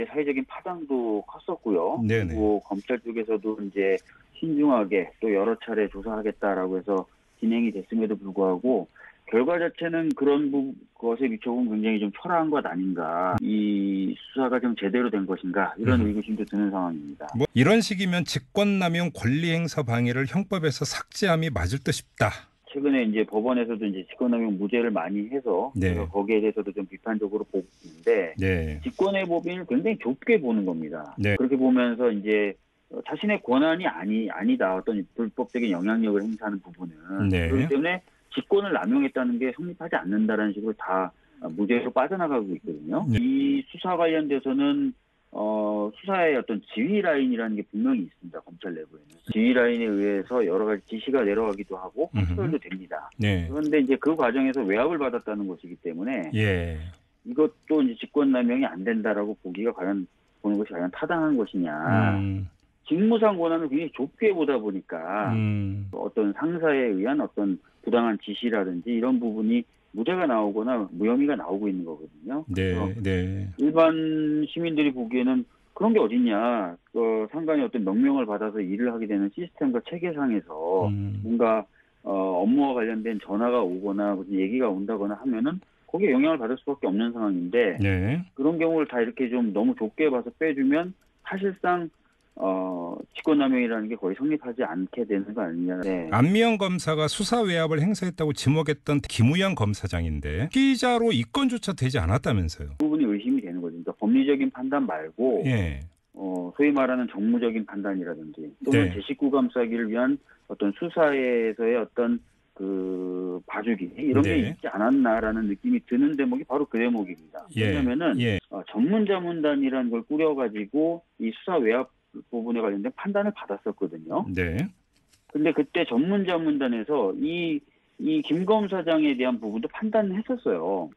사회적인 파장도 컸었고요. 네네. 그리고 검찰 쪽에서도 이제 신중하게 또 여러 차례 조사하겠다라고 해서 진행이 됐음에도 불구하고 결과 자체는 그런 것에 비춰보면 굉장히 좀 초라한 것 아닌가. 이 수사가 좀 제대로 된 것인가 이런 의구심도 드는 상황입니다. 뭐 이런 식이면 직권남용 권리행사 방해를 형법에서 삭제함이 맞을 듯 싶다. 최근에 이제 법원에서도 이제 직권남용 무죄를 많이 해서 네. 그래서 거기에 대해서도 좀 비판적으로 보고 있는데 네. 직권의 법인을 굉장히 좁게 보는 겁니다. 네. 그렇게 보면서 이제 자신의 권한이 아니다 어떤 불법적인 영향력을 행사하는 부분은 네. 그렇기 때문에 직권을 남용했다는 게 성립하지 않는다라는 식으로 다 무죄로 빠져나가고 있거든요. 네. 이 수사 관련돼서는 수사의 어떤 지휘 라인이라는 게 분명히 있습니다. 검찰 내부에는. 지휘 라인에 의해서 여러 가지 지시가 내려가기도 하고 컨트롤도 됩니다. 네. 그런데 이제 그 과정에서 외압을 받았다는 것이기 때문에 예. 이것도 이제 직권남용이 안 된다라고 보는 것이 과연 타당한 것이냐. 직무상 권한을 굉장히 좁게 보다 보니까 어떤 상사에 의한 어떤 부당한 지시라든지 이런 부분이 무죄가 나오거나 무혐의가 나오고 있는 거거든요. 네. 네. 일반 시민들이 보기에는 그런 게 어딨냐. 상관이 어떤 명령을 받아서 일을 하게 되는 시스템과 체계상에서 뭔가 업무와 관련된 전화가 오거나 무슨 얘기가 온다거나 하면은 거기에 영향을 받을 수밖에 없는 상황인데 네. 그런 경우를 다 이렇게 좀 너무 좁게 봐서 빼주면 사실상 직권남용이라는 게 거의 성립하지 않게 되는 거 아니냐. 네. 안미영 검사가 수사 외압을 행사했다고 지목했던 김우영 검사장인데 피의자로 입건조차 되지 않았다면서요. 그 부분이 의심이 되는 거죠. 그러니까 법리적인 판단 말고 예. 소위 말하는 정무적인 판단이라든지 또는 네. 제 식구 감싸기를 위한 어떤 수사에서의 어떤 그 봐주기 이런 게 네. 있지 않았나라는 느낌이 드는 대목이 바로 그 대목입니다. 예. 왜냐하면은 예. 전문자문단이라는 걸 꾸려가지고 이 수사 외압 부분에 관련된 판단을 받았었거든요. 네. 근데 그때 전문자문단에서 이 김 검사장에 대한 부분도 판단을 했었어요.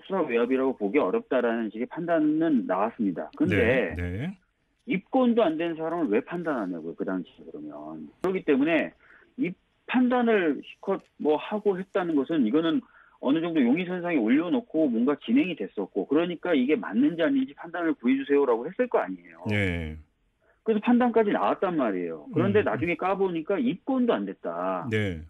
수사 외압이라고 보기 어렵다라는 식의 판단은 나왔습니다. 근데 네. 입건도 안 된 사람을 왜 판단하냐고요, 그 당시에 그러면. 그렇기 때문에 이 판단을 실컷 뭐 하고 했다는 것은 이거는 어느 정도 용의선상에 올려놓고 뭔가 진행이 됐었고 그러니까 이게 맞는지 아닌지 판단을 구해주세요라고 했을 거 아니에요. 네. 그래서 판단까지 나왔단 말이에요. 그런데 나중에 까보니까 입건도 안 됐다. 네.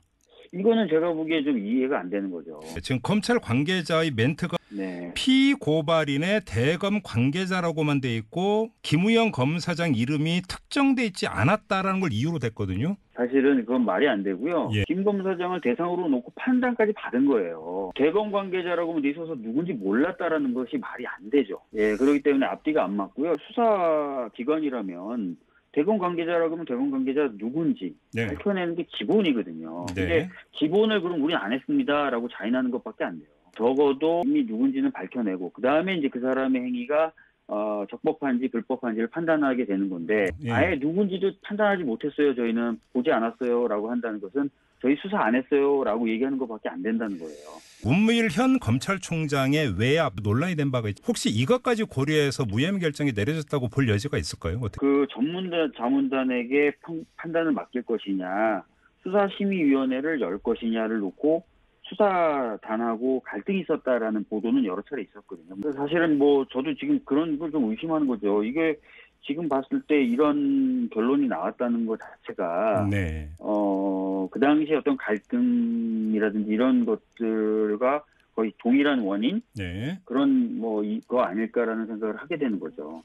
이거는 제가 보기에 좀 이해가 안 되는 거죠. 지금 검찰 관계자의 멘트가 네. 피고발인의 대검 관계자라고만 돼 있고 김우영 검사장 이름이 특정돼 있지 않았다라는 걸 이유로 댔거든요. 사실은 그건 말이 안 되고요. 예. 김 검사장을 대상으로 놓고 판단까지 받은 거예요. 대검 관계자라고 하면 있어서 누군지 몰랐다라는 것이 말이 안 되죠. 예, 그렇기 때문에 앞뒤가 안 맞고요. 수사 기관이라면 대검 관계자라고 하면 대검 관계자 누군지 네. 밝혀내는 게 기본이거든요. 네. 근데 기본을 그럼 우리는 안 했습니다라고 자인하는 것밖에 안 돼요. 적어도 이미 누군지는 밝혀내고 그 다음에 이제 그 사람의 행위가 적법한지 불법한지를 판단하게 되는 건데 예. 아예 누군지도 판단하지 못했어요. 저희는 보지 않았어요라고 한다는 것은 저희 수사 안 했어요라고 얘기하는 것밖에 안 된다는 거예요. 문무일 현 검찰총장의 외압 논란이 된 바가 있죠. 혹시 이것까지 고려해서 무혐의 결정이 내려졌다고 볼 여지가 있을까요? 어떻게? 그 전문단 자문단에게 판단을 맡길 것이냐 수사심의위원회를 열 것이냐를 놓고 수사단하고 갈등이 있었다라는 보도는 여러 차례 있었거든요. 그래서 사실은 뭐 저도 지금 그런 걸 좀 의심하는 거죠. 이게 지금 봤을 때 이런 결론이 나왔다는 것 자체가 네. 그 당시에 어떤 갈등이라든지 이런 것들과 거의 동일한 원인 네. 그런 뭐 이거 아닐까라는 생각을 하게 되는 거죠.